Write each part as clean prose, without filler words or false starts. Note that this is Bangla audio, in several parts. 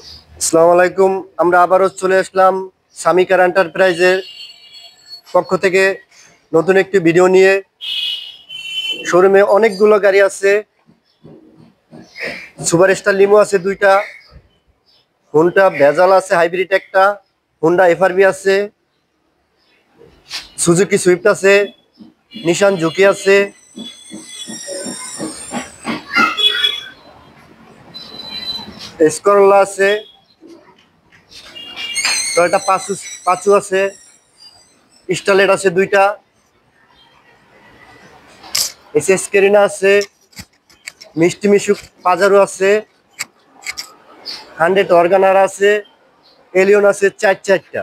আসসালামু আলাইকুম। আমরা আবারও চলে আসলাম স্বামী কার এন্টারপ্রাইজের পক্ষ থেকে নতুন একটি ভিডিও নিয়ে। শোরুমে অনেকগুলো গাড়ি আছে, সুপার স্টার লিমো আছে দুইটা, হোন্ডা ভেজাল আছে হাইব্রিড একটা, হোন্ডা এফআরবি আছে, সুজুকি সুইফট আছে, নিশান জুকি আছে, স্করলা আছে, টয়োটা পাঁচু আছে, স্টারলেট আছে দুইটা, এসএস কেরিনা আছে, মিষ্টি মিশুক পাজারো আছে, 100 অর্গানার আছে, এলিয়ন আছে চারটা।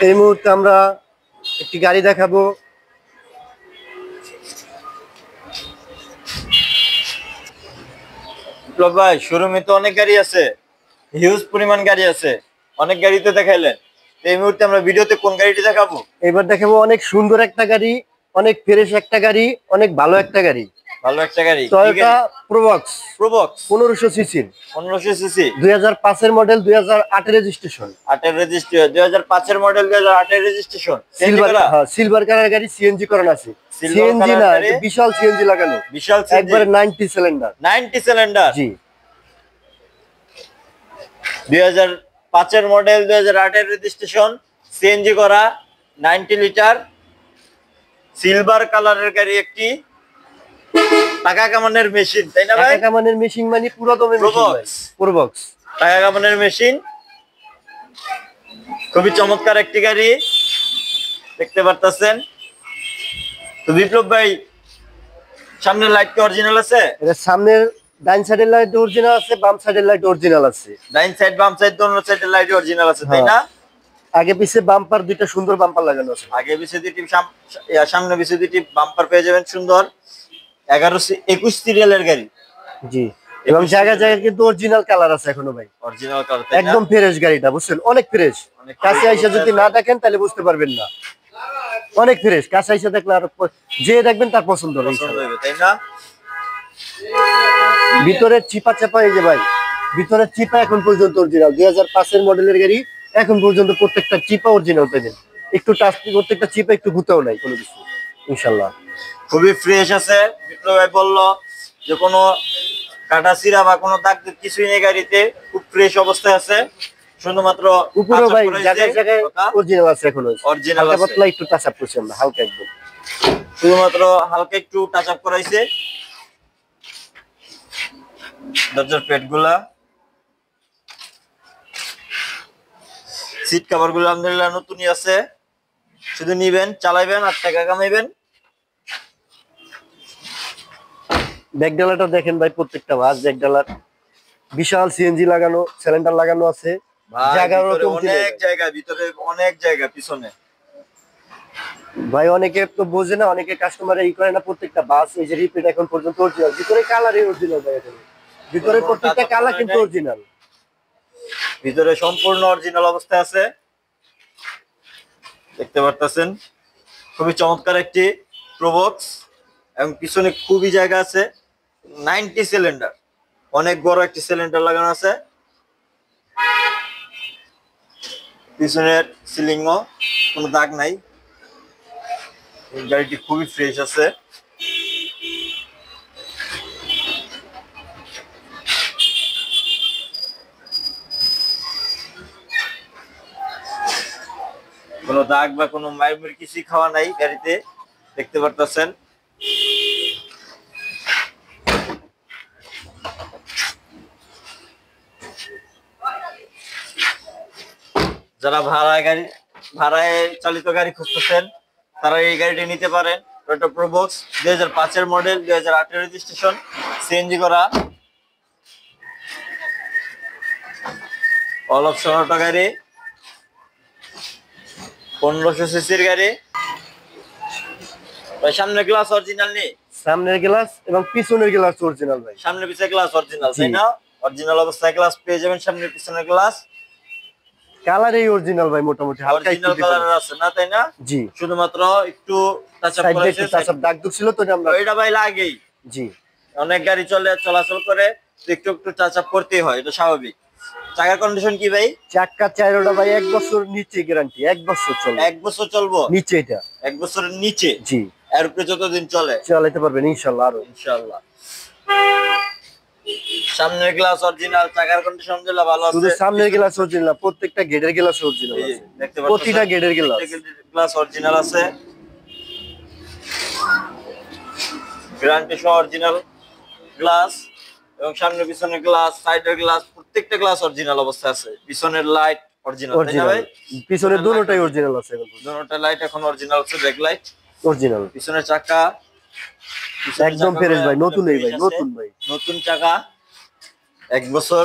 এই মুহূর্তে আমরা একটি গাড়ি দেখাবো। ভাই শোরুমে তো অনেক গাড়ি আছে, হিউজ পরিমাণ গাড়ি আছে, অনেক গাড়িতে দেখাইলেন। এই মুহূর্তে আমরা ভিডিওতে কোন গাড়িটি দেখাবো? এবার দেখাবো অনেক সুন্দর একটা গাড়ি, অনেক ফ্রেশ একটা গাড়ি, অনেক ভালো একটা গাড়ি। ভালো একটা গাড়ি, টয়োটা প্রোবক্স 1500 সিসি, 1500 সিসি, 2005 এর মডেল, 2008 রেজিস্ট্রেশন, 8 এর রেজিস্ট্রেশন, 2005 এর মডেল, 2008 এর রেজিস্ট্রেশন। সিলভার কালার গাড়ি, সিএনজি করানো আছে। সিএনজি না, বিশাল সিএনজি লাগানো, বিশাল একবারে 90 সিলিন্ডার। 90 সিলিন্ডার, জি। 2005 এর মডেল, 2008 এর রেজিস্ট্রেশন, সিএনজি করা, 90 লিটার, সিলভার কালারের গাড়ি একটি। টাকা কামানোর মেশিন, তাই না ভাই? টাকা কামানোর মেশিন মানে পুরো দমে মেশিন, প্রোবক্স টাকা কামানোর মেশিন। খুবই চমৎকার একটি গাড়ি দেখতে পারতেছেন। তো বিপ্লব ভাই, সামনের লাইট কি অরিজিনাল আছে? এটা সামনের ডাইন সাইডের লাইট অরিজিনাল আছে, বাম সাইডের লাইট অরিজিনাল আছে। ডাইন সাইড বাম সাইড দোনো সাইডের লাইট অরিজিনাল আছে, তাই না? আগে পিছে বাম্পার দুইটা সুন্দর বাম্পার লাগানো আছে। আগে পিছে দুটি, সামনে পিছে দুটি বাম্পার পেয়ে যাবেন সুন্দর। 21 সিরিয়ালের গাড়ি। জি। এবং জায়গায় জায়গায় কিন্তু অরিজিনাল কালার আছে এখনো ভাই, অরিজিনাল কালার, একদম ফ্রেশ গাড়িটা, বুঝছেন? অনেক ফ্রেশ। কাছে আইসা যদি না দেখেন তাহলে বুঝতে পারবেন না, অনেক ফ্রেশ। কাছে আইসা দেখলে আর যে দেখবেন তার পছন্দ হবে, তাই না? ভিতরে চিপা চাপা, এই যে ভাই ভিতরে চিপা এখন পর্যন্ত অরিজিনাল, 2005 এর মডেলের গাড়ি, এখন পর্যন্ত প্রত্যেকটা চিপা অরিজিনাল পেবেন। একটু টাচ, প্রত্যেকটা চিপা একটু ভূতেও নাই কোনো কিছু, ইনশাআল্লাহ খুবই ফ্রেশ আছে। বিপ্লব ভাই বললো যে কোনো কাটা সিরা বা কোনো দাগ কিছুই নেই গাড়িতে, খুব ফ্রেশ অবস্থায় আছে। শুধুমাত্র উপরে ভাই জায়গায় জায়গায় অরিজিনাল আছে, এখন অরিজিনাল হালকা পাতলা একটু টাচ আপ করছি আমরা, হালকা একদম, শুধুমাত্র হালকা একটু টাচ আপ করাইছে। দরজার পেটগুলা, সিট কভার গুলো আলহামদুলিল্লাহ নতুনই আছে। শুধু নিবেন, চালাইবেন আর টাকা কামাইবেন। ব্যাকডালাটা দেখেন ভাই, প্রত্যেকটা বাস ব্যাকডালার, বিশাল সিএনজি লাগানো, সিলিন্ডার লাগানো আছে। অনেক জায়গা, ভিতরে অনেক জায়গা, পিছনে ভাই অনেকে তো বোঝে না, অনেকে কাস্টমার ই করে না। প্রত্যেকটা বাস এই যে রিপিট এখন পর্যন্ত অরিজিনাল, ভিতরে কালারই অরিজিনাল ভাই, এখন ভিতরে প্রত্যেকটা কালার কিন্তু অরিজিনাল, ভিতরে সম্পূর্ণ অরিজিনাল অবস্থায় আছে, দেখতে পারতেছেন। খুবই চমৎকার একটি প্রোবক্স, এবং পিছনে খুবই জায়গা আছে। 90 সিলিন্ডার, অনেক বড় একটি সিলিন্ডার লাগানো আছে। পিছনের সিলিংও কোনো দাগ নাই। গাড়িটি খুবই ফ্রেশ আছে। কোনো দাগ বা কোনো মায়ের কিছুই খাওয়া নাই গাড়িতে, দেখতে পারতেছেন। যারা ভাড়ায় চালিত গাড়ি খুঁজতেছেন তারা এই গাড়িটি নিতে পারেন। টয়োটা প্রোবক্স 2005 এর মডেল, 2008 এর রেজিস্ট্রেশন, সিএনজি করা, অল অপশন অটো গাড়ি, 1500 সিসির গাড়ি। ভাই সামনের গ্লাস অরিজিনাল নেই? সামনের গ্লাস এবং পিছনের গ্লাস অরিজিনাল ভাই, সামনে পিছনের গ্লাস অরিজিনাল, তাই না? অরিজিনাল অবস্থায় গ্লাস পেয়ে যাবেন, সামনের পিছনের গ্লাস কালারই অরিজিনাল ভাই, মোটামুটি হালকা অরিজিনাল কালার আছে না, তাই না? জি। শুধুমাত্র একটু টাচ আপ করেছে, টাচ আপ দাগ দুগ ছিল তো আমরা, এটা ভাই লাগেই। জি। অনেক গাড়ি চলাচল করে, তো একটু একটু টাচ আপ করতেই হয়, এটা স্বাভাবিক। চাকার কন্ডিশন কি ভাই? চাক্কা চাইরোটা ভাই 1 বছর নিচে গ্যারান্টি, 1 বছর চলবে। 1 বছর চলবো নিচে এটা 1 বছরের নিচে? জি, এর উপরে যতদিন চলে চালাতে পারবেন ইনশাআল্লাহ। আরো ইনশাআল্লাহ। সামনের গ্লাস অরিজিনাল, চাকার কন্ডিশন আলহামদুলিল্লাহ ভালো আছে। শুধু সামনের গ্লাস অরিজিনাল, প্রত্যেকটা গেটের গ্লাস অরিজিনাল এই যে আছে, দেখতে পাচ্ছেন প্রতিটা গেটের গ্লাস। গ্লাস অরিজিনাল আছে, গ্যারান্টি সহ অরিজিনাল গ্লাস। এবং সামনে পিছনের গ্লাস, সাইডের গ্লাস, প্রত্যেকটা গ্লাস অরিজিনাল অবস্থায় আছে। পিছনের লাইট অরিজিনাল, তাই না ভাই? পিছনে দুটোটাই অরিজিনাল আছে এখন, দুটোটা লাইট এখন অরিজিনাল আছে, ব্যাক লাইট অরিজিনাল। পিছনের চাকা একদম ফ্রেশ ভাই, নতুন এই ভাই, নতুন ভাই, নতুন চাকা, 1 বছর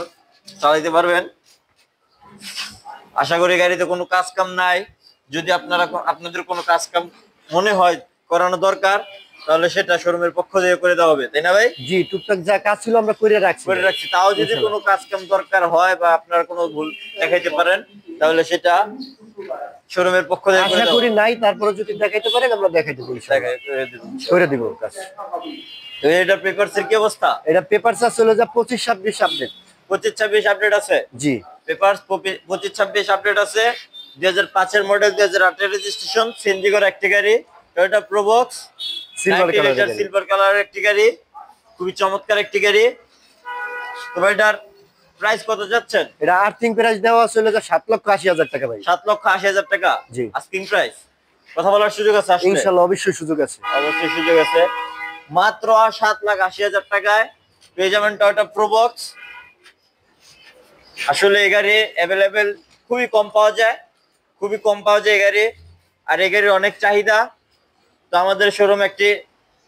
চালাতে পারবেন। আশা করি গাড়িতে কোনো কাজ কাম নাই। যদি আপনাদের কোনো কাজ কাম মনে হয় করানো দরকার, তাহলে সেটা শোরুমের পক্ষ থেকে করে দেওয়া হবে, তাই না ভাই? জি, টুকটাক যা কাজ ছিল আমরা করে রাখছি। তাও যদি কোনো কাজ কাম দরকার হয় বা আপনারা কোনো ভুল দেখাইতে পারেন, তাহলে সেটা শোরুমের পক্ষ থেকে করে আশা দেওয়া করি নাই, তারপরে যদি দেখাইতে পারেন আমরা দেখাই দেবো, করে দিব কাজ। তো এটার পেপারসের কি অবস্থা? এটা পেপার চার্জ চলে যা 25-26 আপডেট। 25-26 আপডেট আছে? জি, পেপারস 25-26 আপডেট আছে। 2005 এর মডেল, 2008 এর রেজিস্ট্রেশন, সিএনজি করা একটি গাড়ি, টয়োটা প্রোবক্স সিলভার কালারের একটি গাড়ি, খুবই চমৎকার একটি গাড়ি। তো এটার প্রাইস কত যাচ্ছেন? এটা আর্থিং প্রাইস দেওয়া চলে যা 7,80,000 টাকা ভাই। 7,80,000 টাকা জি, আস্কিং প্রাইস। কথা বলার সুযোগ আছে আসলে? ইনশাআল্লাহ অবশ্যই সুযোগ আছে, অবশ্যই সুযোগ আছে। মাত্র 7,80,000 টাকায় পেয়ে যাবেন টয়োটা প্রোবক্স। আসলে এই গাড়ি অ্যাভেলেবেল খুবই কম পাওয়া যায়, খুবই কম পাওয়া যায় এই গাড়ি। আর এই গাড়ির অনেক চাহিদা। তো আমাদের শোরুম একটি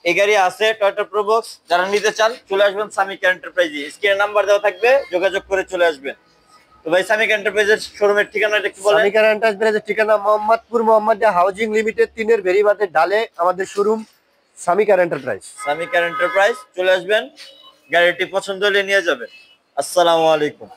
এই গাড়ি আছে, টয়োটা প্রোবক্স। যারা নিতে চান চলে আসবেন সামিক এন্টারপ্রাইজে, স্ক্রিনে নাম্বার দেওয়া থাকবে, যোগাযোগ করে চলে আসবেন। তো ভাই সামিক এন্টারপ্রাইজের শোরুমের ঠিকানাটা একটু বলেন। সামিক এন্টারপ্রাইজের ঠিকানা মোহাম্মদপুর মোহাম্মদিয়া হাউজিং লিমিটেড 3 এর ভেরিবাদের ডালে আমাদের শোরুম সামিক এন্টারপ্রাইজ। সামিক এন্টারপ্রাইজ চলে আসবেন, গাড়িটি পছন্দ হলে নিয়ে যাবেন। আসসালামু আলাইকুম।